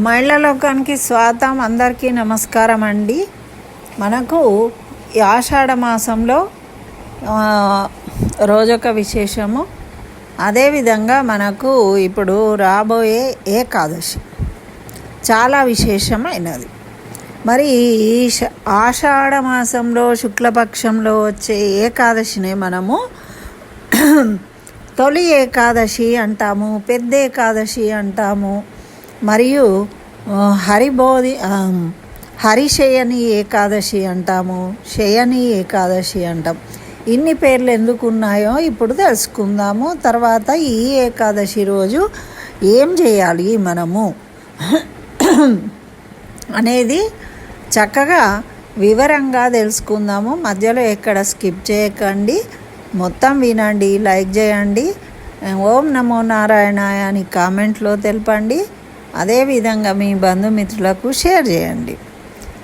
మహిళా లోకానికి స్వాగతం. అందరికీ నమస్కారం అండి. మనకు ఈ ఆషాఢ మాసంలో రోజొక విశేషము. అదేవిధంగా మనకు ఇప్పుడు రాబోయే ఏకాదశి చాలా విశేషమైనది. మరి ఈ ఆషాఢ మాసంలో శుక్లపక్షంలో వచ్చే ఏకాదశినే మనము తొలి ఏకాదశి అంటాము, పెద్ద ఏకాదశి అంటాము, మరియు హరిశయని ఏకాదశి అంటాము, శయని ఏకాదశి అంటాం. ఇన్ని పేర్లు ఎందుకు ఉన్నాయో ఇప్పుడు తెలుసుకుందాము. తర్వాత ఈ ఏకాదశి రోజు ఏం చేయాలి మనము అనేది చక్కగా వివరంగా తెలుసుకుందాము. మధ్యలో ఎక్కడ స్కిప్ చేయకండి, మొత్తం వినండి, లైక్ చేయండి, ఓం నమో నారాయణాయ అని కామెంట్లో తెలపండి. అదేవిధంగా మీ బంధుమిత్రులకు షేర్ చేయండి.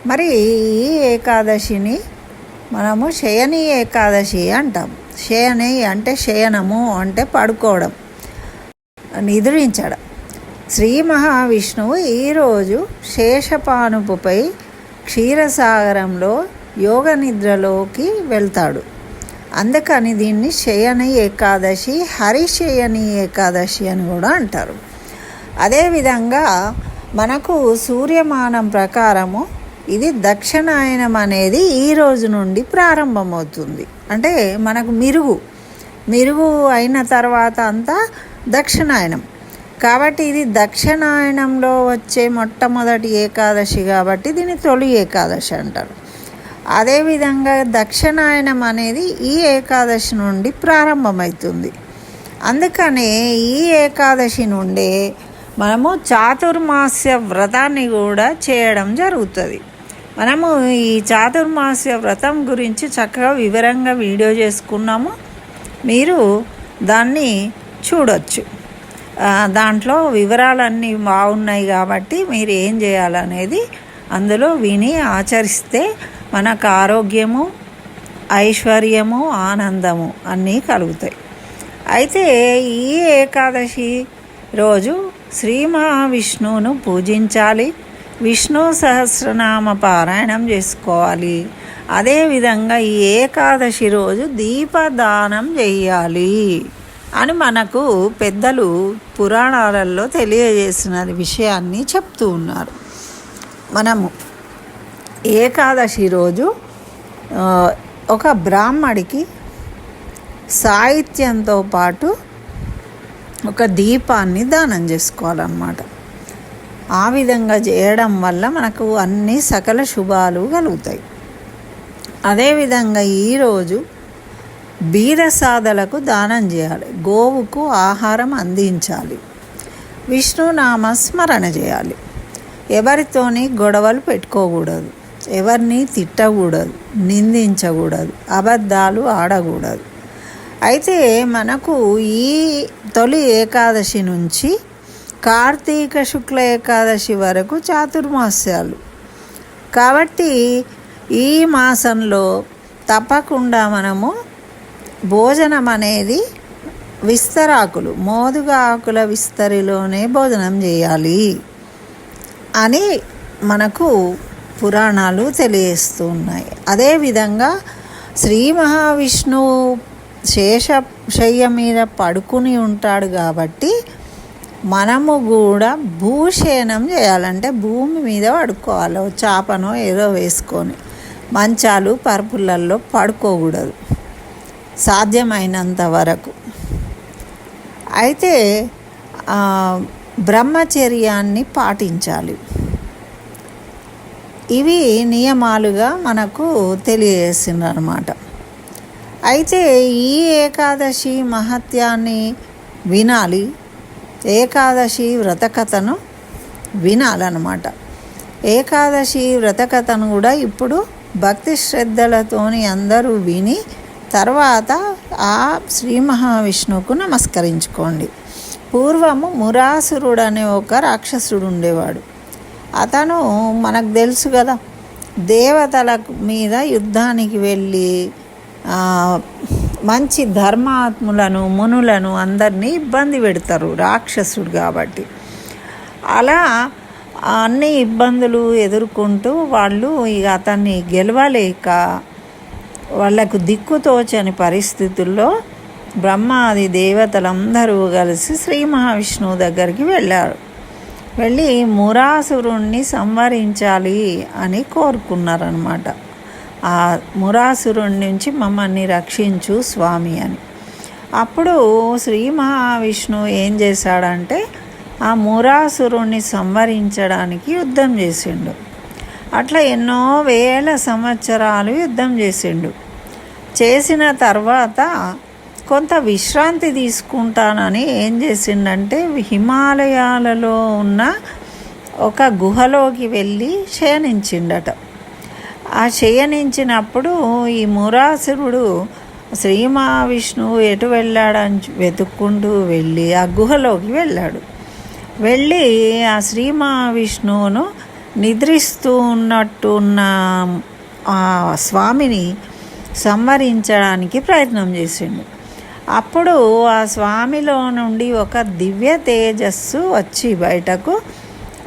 మరి ఈ ఏకాదశిని మనము శయని ఏకాదశి అంటాం. శయని అంటే శయనము అంటే పడుకోవడం, నిద్రించడం. శ్రీ మహావిష్ణువు ఈరోజు శేషపానుపుపై క్షీరసాగరంలో యోగ నిద్రలోకి వెళ్తాడు. అందుకని దీన్ని శయని ఏకాదశి, హరిశయని ఏకాదశి అని కూడా అంటారు. అదేవిధంగా మనకు సూర్యమానం ప్రకారము ఇది దక్షిణాయనం అనేది ఈ రోజు నుండి ప్రారంభమవుతుంది. అంటే మనకు మిరుగు అయిన తర్వాత అంతా దక్షిణాయనం కాబట్టి ఇది దక్షిణాయనంలో వచ్చే మొట్టమొదటి ఏకాదశి కాబట్టి దీన్ని తొలి ఏకాదశి అంటారు. అదేవిధంగా దక్షిణాయనం అనేది ఈ ఏకాదశి నుండి ప్రారంభమవుతుంది. అందుకనే ఈ ఏకాదశి నుండే మనము చాతుర్మాస్య వ్రతాన్ని కూడా చేయడం జరుగుతుంది. మనము ఈ చాతుర్మాస్య వ్రతం గురించి చక్కగా వివరంగా వీడియో చేసుకున్నాము. మీరు దాన్ని చూడొచ్చు. దాంట్లో వివరాలన్నీ బాగున్నాయి కాబట్టి మీరు ఏం చేయాలనేది అందులో విని ఆచరిస్తే మనకు ఆరోగ్యము, ఐశ్వర్యము, ఆనందము అన్నీ కలుగుతాయి. అయితే ఈ ఏకాదశి రోజు శ్రీ మహావిష్ణువును పూజించాలి, విష్ణు సహస్రనామ పారాయణం చేసుకోవాలి. అదేవిధంగా ఈ ఏకాదశి రోజు దీపదానం చేయాలి అని మనకు పెద్దలు పురాణాలలో తెలియజేసిన విషయాన్ని చెప్తూ ఉన్నారు. మనము ఏకాదశి రోజు ఒక బ్రాహ్మడికి సాహిత్యంతో పాటు ఒక దీపాన్ని దానం చేసుకోవాలన్నమాట. ఆ విధంగా చేయడం వల్ల మనకు అన్ని సకల శుభాలు కలుగుతాయి. అదేవిధంగా ఈరోజు బీదసాదలకు దానం చేయాలి, గోవుకు ఆహారం అందించాలి, విష్ణునామ స్మరణ చేయాలి, ఎవరితోని గొడవలు పెట్టుకోకూడదు, ఎవరిని తిట్టకూడదు, నిందించకూడదు, అబద్ధాలు ఆడకూడదు. అయితే మనకు ఈ తొలి ఏకాదశి నుంచి కార్తీక శుక్ల ఏకాదశి వరకు చాతుర్మాస్యాలు కాబట్టి ఈ మాసంలో తప్పకుండా మనము భోజనం అనేది విస్తరాకులు, మోదుగా ఆకుల విస్తరిలోనే భోజనం చేయాలి అని మనకు పురాణాలు తెలియజేస్తూ ఉన్నాయి. అదేవిధంగా శ్రీ మహావిష్ణువు శేషశయ్య మీద పడుకుని ఉంటాడు కాబట్టి మనము కూడా భూశయనం చేయాలంటే భూమి మీద పడుకోవాలి. చాపనో ఏదో వేసుకొని మంచాలు పరుపులల్లో పడుకోకూడదు సాధ్యమైనంత వరకు. అయితే బ్రహ్మచర్యాన్ని పాటించాలి. ఇవి నియమాలుగా మనకు తెలియజేసిండ్రు అన్నమాట. అయితే ఈ ఏకాదశి మహత్యాన్ని వినాలి, ఏకాదశి వ్రతకథను వినాలన్నమాట. ఏకాదశి వ్రతకథను కూడా ఇప్పుడు భక్తి శ్రద్ధలతోని అందరూ విని తర్వాత ఆ శ్రీ మహావిష్ణువుకు నమస్కరించుకోండి. పూర్వము మురాసురుడు అనే ఒక రాక్షసుడు ఉండేవాడు. అతను మనకు తెలుసు కదా, దేవతల మీద యుద్ధానికి వెళ్ళి మంచి ధర్మాత్ములను, మునులను అందరినీ ఇబ్బంది పెడతారు రాక్షసుడు కాబట్టి. అలా అన్ని ఇబ్బందులు ఎదుర్కొంటూ వాళ్ళు ఇక అతన్ని గెలవలేక వాళ్లకు దిక్కుతోచని పరిస్థితుల్లో బ్రహ్మాది దేవతలందరూ కలిసి శ్రీ మహావిష్ణువు దగ్గరికి వెళ్ళారు. వెళ్ళి మురాసురుణ్ణి సంహరించాలి అని కోరుకున్నారనమాట. ఆ మురాసురుడి నుంచి మమ్మల్ని రక్షించు స్వామి అని. అప్పుడు శ్రీ మహావిష్ణువు ఏం చేశాడంటే ఆ మురాసురుణ్ణి సంహరించడానికి యుద్ధం చేసిండు. అట్లా ఎన్నో వేల సంవత్సరాలు యుద్ధం చేసిండు. చేసిన తర్వాత కొంత విశ్రాంతి తీసుకుంటానని ఏం చేసిండంటే హిమాలయాలలో ఉన్న ఒక గుహలోకి వెళ్ళి శయనించిండట. ఆ శయనించినప్పుడు ఈ మురాసురుడు శ్రీ మహావిష్ణువు ఎటు వెళ్ళాడని వెతుక్కుంటూ వెళ్ళి ఆ గుహలోకి వెళ్ళాడు. వెళ్ళి ఆ శ్రీ మహావిష్ణువును నిద్రిస్తూ ఉన్నట్టున్న ఆ స్వామిని సంహరించడానికి ప్రయత్నం చేసిండు. అప్పుడు ఆ స్వామిలో నుండి ఒక దివ్య తేజస్సు వచ్చి బయటకు,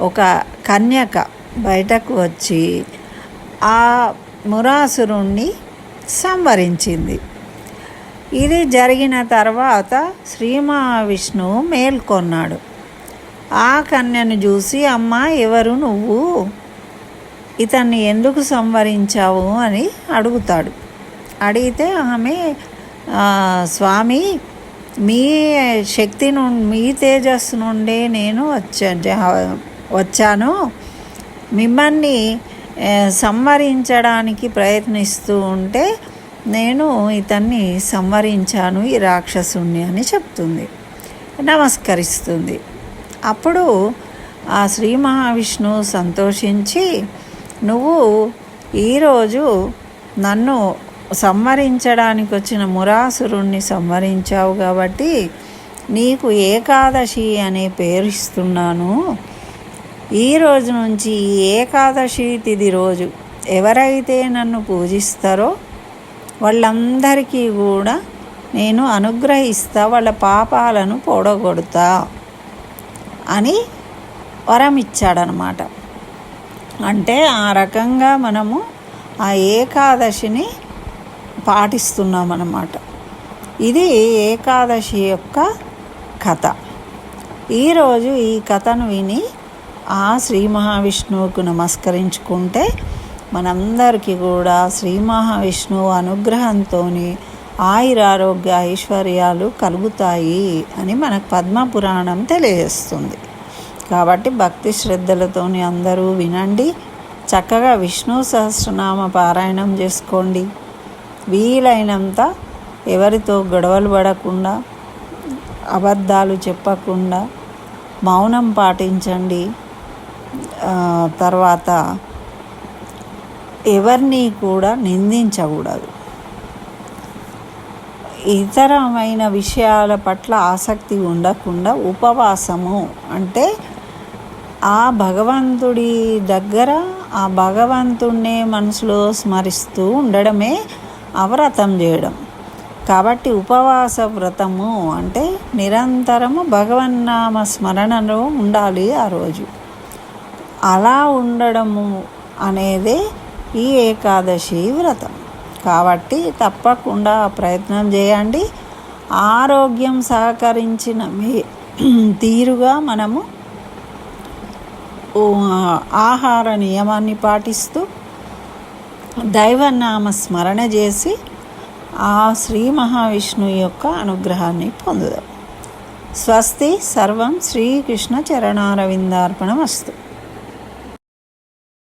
ఒక కన్యక బయటకు వచ్చి ఆ మురాసురుణ్ణి సంహరించింది. ఇది జరిగిన తర్వాత శ్రీ మహావిష్ణువు మేల్కొన్నాడు. ఆ కన్యను చూసి, అమ్మా ఎవరు నువ్వు, ఇతన్ని ఎందుకు సంహరించావు అని అడుగుతాడు. అడిగితే ఆమె స్వామి మీ శక్తి నుండి, మీ తేజస్సు నుండే నేను వచ్చాను, మిమ్మల్ని సంహరించడానికి ప్రయత్నిస్తూ ఉంటే నేను ఇతన్ని సంహరించాను, ఈ రాక్షసుణ్ణి అని చెప్తుంది, నమస్కరిస్తుంది. అప్పుడు ఆ శ్రీ మహావిష్ణువు సంతోషించి, నువ్వు ఈరోజు నన్ను సంహరించడానికి వచ్చిన మురాసురుణ్ణి సంహరించావు కాబట్టి నీకు ఏకాదశి అనే పేరు ఇస్తున్నాను. ఈ రోజు నుంచి ఏకాదశి తిథి రోజు ఎవరైతే నన్ను పూజిస్తారో వాళ్ళందరికీ కూడా నేను అనుగ్రహిస్తా, వాళ్ళ పాపాలను పోడగొడతా అని వరం ఇచ్చాడనమాట. అంటే ఆ రకంగా మనము ఆ ఏకాదశిని పాటిస్తున్నామన్నమాట. ఇది ఏకాదశి యొక్క కథ. ఈరోజు ఈ కథను విని ఆ శ్రీ మహావిష్ణువుకు నమస్కరించుకుంటే మనందరికీ కూడా శ్రీ మహావిష్ణువు అనుగ్రహంతో ఆయురారోగ్య ఐశ్వర్యాలు కలుగుతాయి అని మనకు పద్మపురాణం తెలియజేస్తుంది. కాబట్టి భక్తి శ్రద్ధలతోని అందరూ వినండి, చక్కగా విష్ణు సహస్రనామ పారాయణం చేసుకోండి. వీలైనంత ఎవరితో గొడవలు పడకుండా, అబద్ధాలు చెప్పకుండా మౌనం పాటించండి. తర్వాత ఎవరిని కూడా నిందించకూడదు. ఇతరమైన విషయాల పట్ల ఆసక్తి ఉండకుండా ఉపవాసము అంటే ఆ భగవంతుడి దగ్గర ఆ భగవంతుడినే మనసులో స్మరిస్తూ ఉండడమే వ్రతం చేయడం. కాబట్టి ఉపవాస వ్రతము అంటే నిరంతరము భగవన్నామ స్మరణలో ఉండాలి ఆ రోజు. అలా ఉండడము అనేదే ఈ ఏకాదశి వ్రతం. కాబట్టి తప్పకుండా ప్రయత్నం చేయండి. ఆరోగ్యం సహకరించిన తీరుగా మనము ఆహార నియమాన్ని పాటిస్తూ దైవనామ స్మరణ చేసి ఆ శ్రీ మహావిష్ణువు యొక్క అనుగ్రహాన్ని పొందుదాం. స్వస్తి. సర్వం శ్రీకృష్ణ చరణారవిందార్పణమస్తు.